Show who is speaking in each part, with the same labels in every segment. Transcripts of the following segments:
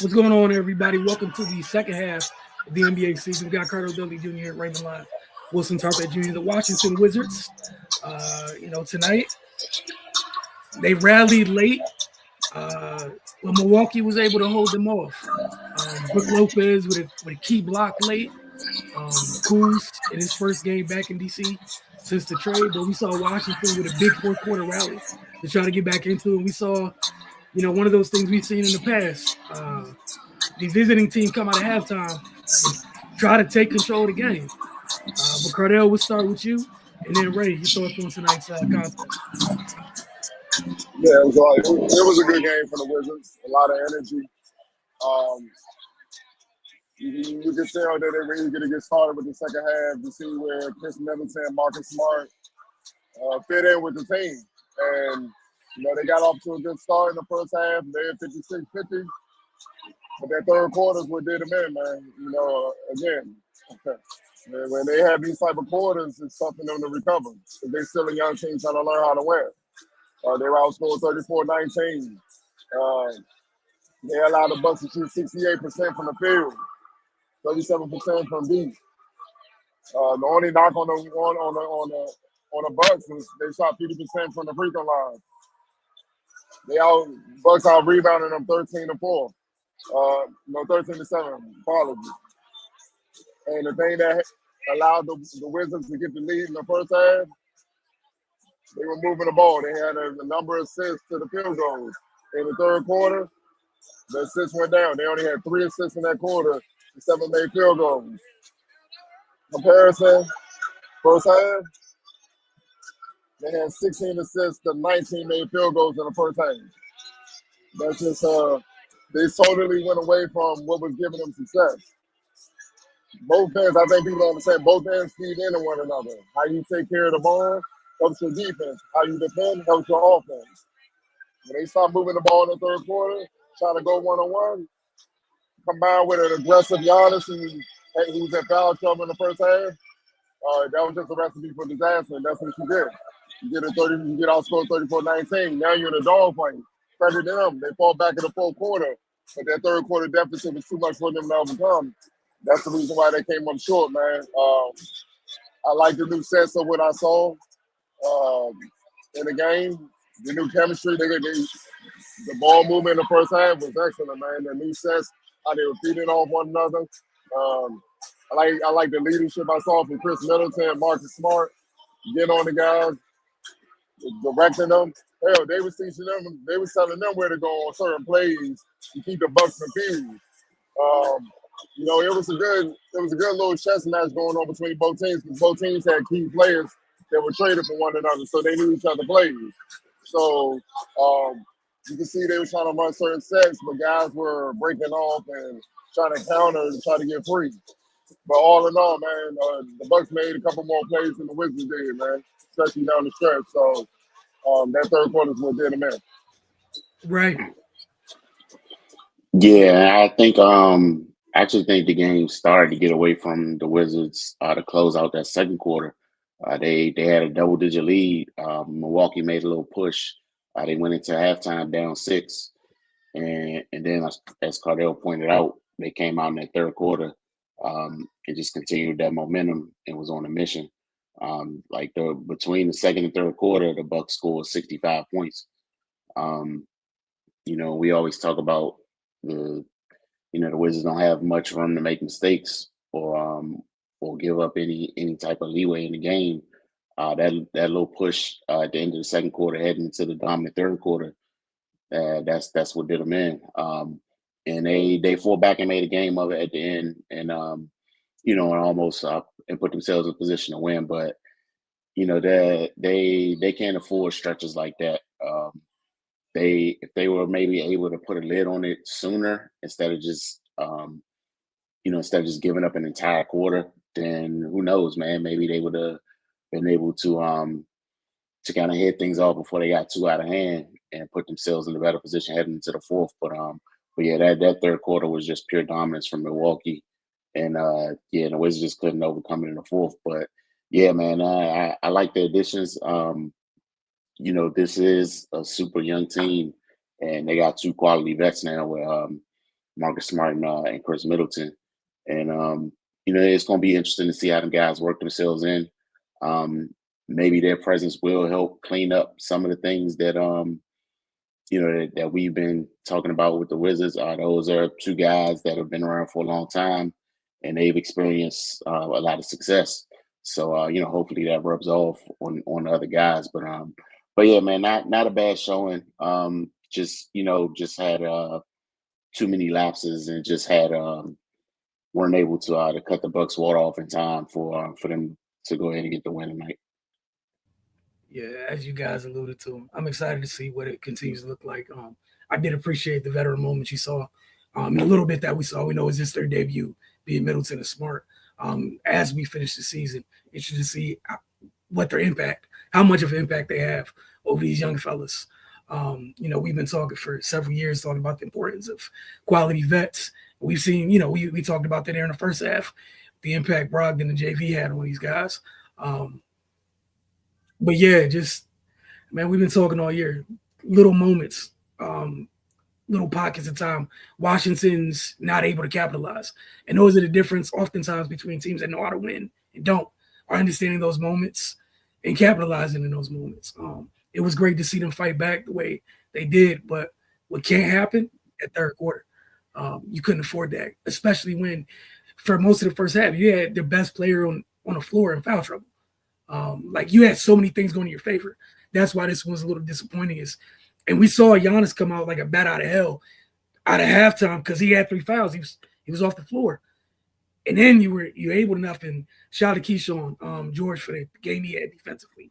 Speaker 1: What's going on, everybody? Welcome to the second half of the NBA season. We got Carter Dudley Jr. at Raymond Live, Wilson Tarpet Jr., the Washington Wizards. Tonight they rallied late, but Milwaukee was able to hold them off. Brook Lopez with a key block late. Kuz in his first game back in DC since the trade, but we saw Washington with a big fourth quarter rally to try to get back into it. We saw, one of those things we've seen in the past. The visiting team come out of halftime and try to take control of the game. But Cardell, we'll start with you, and then Ray, your thoughts on tonight's contest.
Speaker 2: Yeah, it was a good game for the Wizards. A lot of energy. You can tell that they're really going to get started with the second half to see where Chris Middleton and Marcus Smart fit in with the team. And, they got off to a good start in the first half. They had 56-50. But that third quarter is what did them in, man. Again, when they have these type of quarters, it's something them to recover. Because they're still a young team trying to learn how to win. They were outscored 34-19. They allowed the Bucks to shoot 68% from the field, 37% from deep. The only knock on the Bucks is they shot 50% from the free throw line. Bucks out rebounding them 13-4. 13-7. Apologies. And the thing that allowed the Wizards to get the lead in the first half, they were moving the ball. They had a number of assists to the field goals. In the third quarter, the assists went down. They only had 3 assists in that quarter. 7 made field goals. Comparison, first half, they had 16 assists to 19 made field goals in the first half. That's just they totally went away from what was giving them success. Both ends, I think people understand, both ends feed into one another. How you take care of the ball helps your defense. How you defend helps your offense. When they start moving the ball in the third quarter, trying to go one-on-one, combined with an aggressive Giannis who was in foul trouble in the first half, that was just a recipe for disaster, and that's what you get. You get outscored 34-19. Now you're in a dogfight. Credit them. They fall back in the fourth quarter, but that third quarter deficit was too much for them to overcome. That's the reason why they came up short, man. I like the new sense of what I saw in the game. The new chemistry. The ball movement in the first half was excellent, man. The new sense, how they were feeding off one another. I like the leadership I saw from Chris Middleton and Marcus Smart. Getting on the guys, directing them. Hell, they was teaching them. They was telling them where to go on certain plays to keep the Bucks confused. It was a good little chess match going on between both teams because both teams had key players that were traded for one another, so they knew each other plays. So you can see they were trying to run certain sets, but guys were breaking off and trying to counter and try to get free. But all in all, man, the Bucks made a couple more plays than the Wizards did, man, especially down the stretch. So that third quarter is what did them in.
Speaker 1: Right.
Speaker 3: Yeah, I actually think the game started to get away from the Wizards to close out that second quarter. They had a double-digit lead. Milwaukee made a little push. They went into halftime down 6. And then, as Cardell pointed out, they came out in that third quarter and just continued that momentum and was on a mission. Between the second and third quarter, the Bucks scored 65 points. We always talk about the Wizards don't have much room to make mistakes or give up any type of leeway in the game. That little push at the end of the second quarter, heading into the dominant third quarter, that's what did them in. And they fought back and made a game of it at the end, and and almost and put themselves in a position to win. But they can't afford stretches like that. If they were maybe able to put a lid on it sooner instead of just giving up an entire quarter, then who knows, man? Maybe they would have been able to kind of head things off before they got too out of hand and put themselves in a better position heading into the fourth. But yeah, that third quarter was just pure dominance from Milwaukee, and the Wizards just couldn't overcome it in the fourth. But yeah, man, I like the additions. this is a super young team, and they got two quality vets now with Marcus Smart and Chris Middleton. And it's going to be interesting to see how the guys work themselves in. Maybe their presence will help clean up some of the things that that we've been talking about with the Wizards. Those are two guys that have been around for a long time, and they've experienced a lot of success. So hopefully that rubs off on the other guys. But yeah, man, not a bad showing. Just had too many lapses and just had weren't able to cut the Bucks water off in time for them to go ahead and get the win tonight.
Speaker 1: Yeah, as you guys alluded to, I'm excited to see what it continues to look like. I did appreciate the veteran moments you saw. And a little bit that we saw, we know is this their debut, being Middleton and Smart. As we finish the season, interested to see what their impact, how much of an impact they have over these young fellas. We've been talking for several years, talking about the importance of quality vets. We've seen, we talked about that there in the first half, the impact Brogdon and JV had on these guys. But yeah, man, we've been talking all year. Little moments, little pockets of time. Washington's not able to capitalize. And those are the difference oftentimes between teams that know how to win and don't, are understanding those moments and capitalizing in those moments. It was great to see them fight back the way they did, but what can't happen at third quarter. You couldn't afford that, especially when for most of the first half, you had the best player on the floor in foul trouble. You had so many things going in your favor. That's why this was a little disappointing. And we saw Giannis come out like a bat out of hell out of halftime because he had 3 fouls. He was off the floor. And then you were able enough, and shout out to Keyshawn George for the game he had defensively.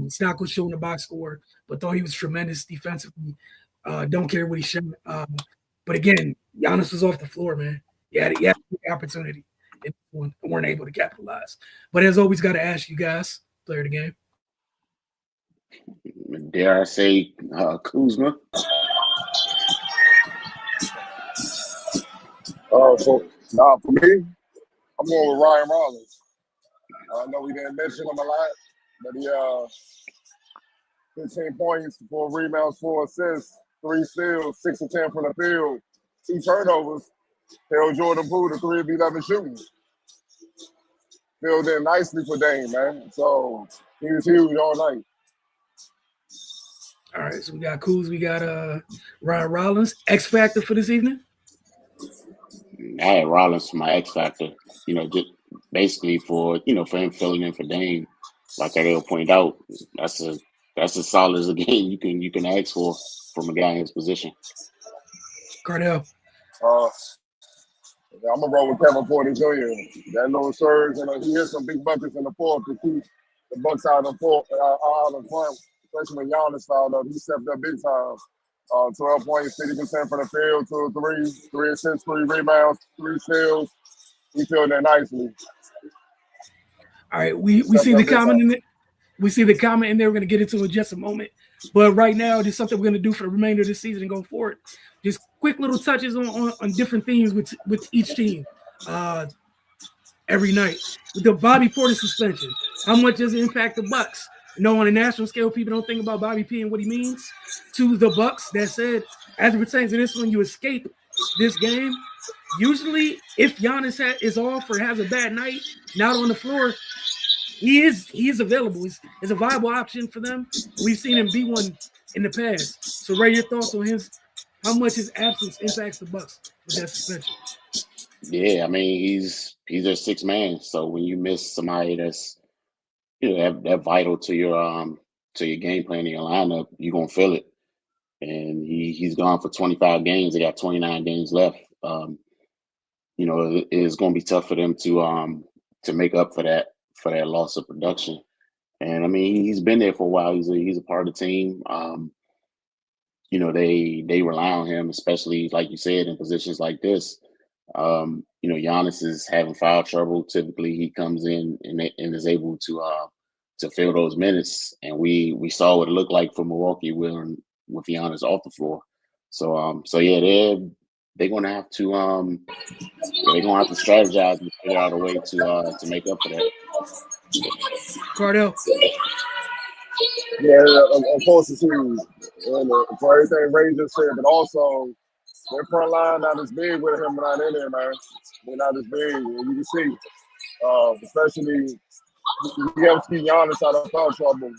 Speaker 1: Stock was showing the box score, but thought he was tremendous defensively. Don't care what he shot. But again, Giannis was off the floor, man. He had the opportunity and weren't able to capitalize. But as always, got to ask you guys, player of the game.
Speaker 3: Dare I say Kuzma?
Speaker 2: For me, I'm going with Ryan Rollins. I know we didn't mention him a lot, but he 15 points, 4 rebounds, 4 assists, 3 steals, 6 of 10 from the field, 2 turnovers. Held Jordan Poole to 3 of 11 shooting. Filled in nicely for Dame, man. So he was huge all night.
Speaker 1: All right, so we got Kuz, we got Ryan Rollins. X factor for this evening?
Speaker 3: I had Rollins for my X factor. Just basically for him filling in for Dame. Like Ariel pointed out, that's as solid as a game you can ask for from a guy in his position.
Speaker 1: Cardell.
Speaker 2: I'm gonna roll with Kevin Porter Jr. That little surge, and he hit some big buckets in the fourth to keep the Bucks out of front, especially when Giannis fouled up. He stepped up big time. 12 points, 50% from the field, 2 of 3 assists, 3 rebounds, 3 steals. He filled in nicely.
Speaker 1: All right, we see the comment in it. We see the comment in there. We're going to get into it in just a moment. But right now, this is something we're going to do for the remainder of the season and go forward. Just quick little touches on different themes with each team every night. With the Bobby Portis suspension, how much does it impact the Bucks? On a national scale, people don't think about Bobby P and what he means to the Bucks. That said, as it pertains to this one, you escape this game. Usually, if Giannis is off or has a bad night, not on the floor, he is available. He's a viable option for them. We've seen him be one in the past. So, Ray, your thoughts on how much his absence impacts the Bucks with that suspension?
Speaker 3: Yeah, I mean he's their 6th man. So when you miss somebody that's that vital to your game plan in your lineup, you're gonna feel it. And he's gone for 25 games. They got 29 games left. It's gonna be tough for them to make up for that loss of production. And I mean, he's been there for a while. He's a part of the team. They rely on him, especially like you said, in positions like this. Giannis is having foul trouble. Typically, he comes in and is able to fill those minutes. And we saw what it looked like for Milwaukee with Giannis off the floor. So yeah, they're gonna have to strategize and figure out a way to make up for that.
Speaker 1: Cardell.
Speaker 2: Yeah, of course it's huge. And, for everything Ray just said, but also their front line not as big with him not in there, man. They're not as big. And you can see, especially you have to keep Giannis out of foul trouble.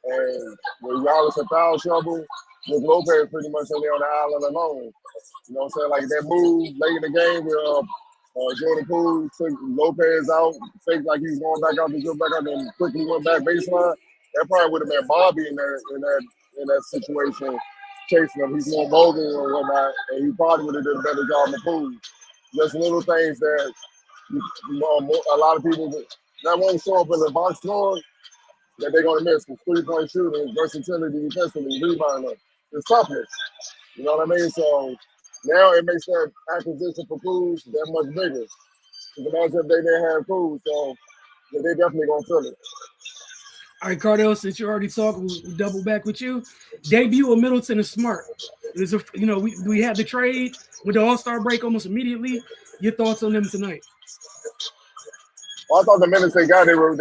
Speaker 2: And when Giannis in foul trouble, with Lopez pretty much in there on the island alone. You know what I'm saying? Like that move late in the game where Jordan Poole took Lopez out, faked like he was going back out to go back out, and quickly went back baseline. That probably would have been Bobby in that situation, chasing him. He's more mobile or whatnot, and he probably would have done a better job than Poole. Just little things that a lot of people that won't show up in the box score that they're gonna miss. With 3-point shooting, versatility, defensively, rebounding, it's toughness. You know what I mean? So now it makes that acquisition for Cruz that much bigger. Because imagine if they didn't have Cruz, so yeah, they definitely gonna feel it.
Speaker 1: All right, Cardell, since you already talked, we'll double back with you. Debut of Middleton and Smart. We had the trade with the All-Star break almost immediately. Your thoughts on them tonight?
Speaker 2: Well, I thought the minutes they got, they were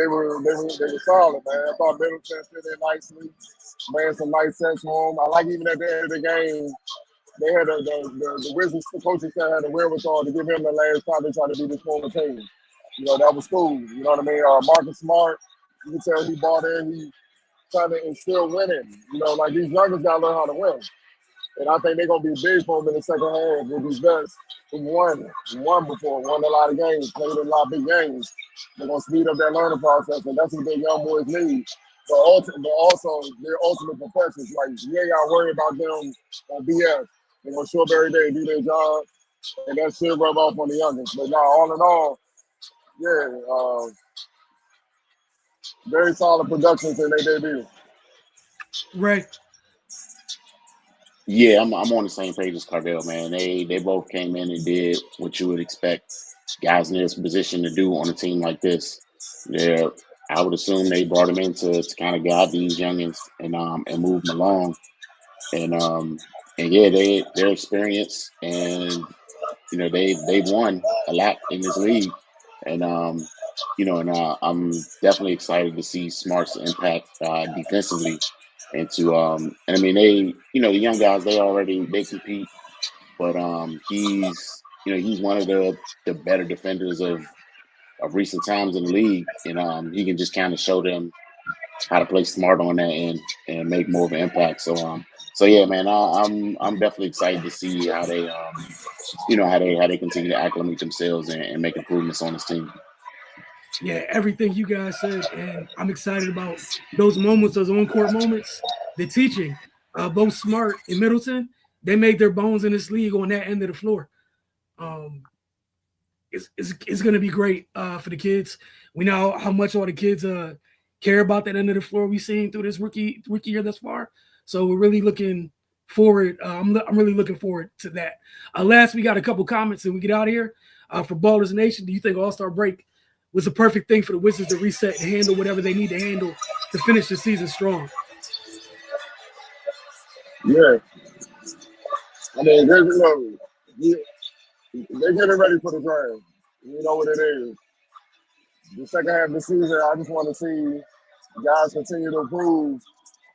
Speaker 2: solid, man. I thought Middleton fit in nicely, ran some nice sets for him. I like even at the end of the game, they had the Wizards coaching staff had the wherewithal to give him the last time they tried to beat this former team. You know, that was cool. You know what I mean? Marcus Smart, you can tell he bought in, he trying to instill winning. You know, like these youngers got to learn how to win. And I think they're going to be big for him in the second half with these vets who won before, won a lot of games, played a lot of big games. They're going to speed up that learning process, and that's what their young boys need. But also their ultimate professionals. Like, you ain't got to worry about them on BS. They're going to show up every day, do their job, and that should rub off on the youngest. But now, all in all, yeah, very solid productions in their debut.
Speaker 1: Right.
Speaker 3: Yeah, I'm on the same page as Cardell, man. They both came in and did what you would expect guys in this position to do on a team like this. I would assume they brought them in to kind of guide these youngins and move them along. And yeah, their experience and they've won a lot in this league. And I'm definitely excited to see Smart's impact defensively. And I mean, the young guys, they compete, but he's one of the better defenders of recent times in the league, and he can just kind of show them how to play smart on that end and make more of an impact. So yeah, man, I'm definitely excited to see how they how they continue to acclimate themselves and make improvements on this team.
Speaker 1: Yeah, everything you guys said, and I'm excited about those moments, those on-court moments. The teaching, both Smart and Middleton, they made their bones in this league on that end of the floor. It's going to be great for the kids. We know how much all the kids care about that end of the floor we've seen through this rookie year thus far. So we're really looking forward. I'm really looking forward to that. Last, we got a couple comments and we get out of here. For Ballers Nation, do you think All-Star break was the perfect thing for the Wizards to reset and handle whatever they need to handle to finish the season strong?
Speaker 2: Yeah. I mean, they're getting ready for the draft. You know what it is. The second half of the season, I just want to see guys continue to improve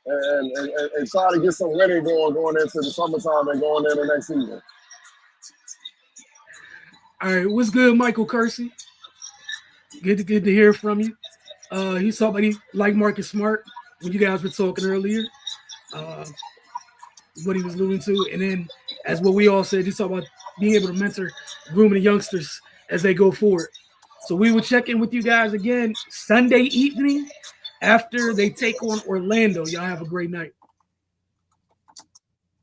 Speaker 2: and try to get some winning going into the summertime and going into next season.
Speaker 1: All right, what's good, Michael Kersey? Good to hear from you. He's somebody like Marcus Smart when you guys were talking earlier. What he was alluding to, and then as what we all said, just talk about being able to mentor, grooming the youngsters as they go forward. So we will check in with you guys again Sunday evening after they take on Orlando. Y'all have a great night.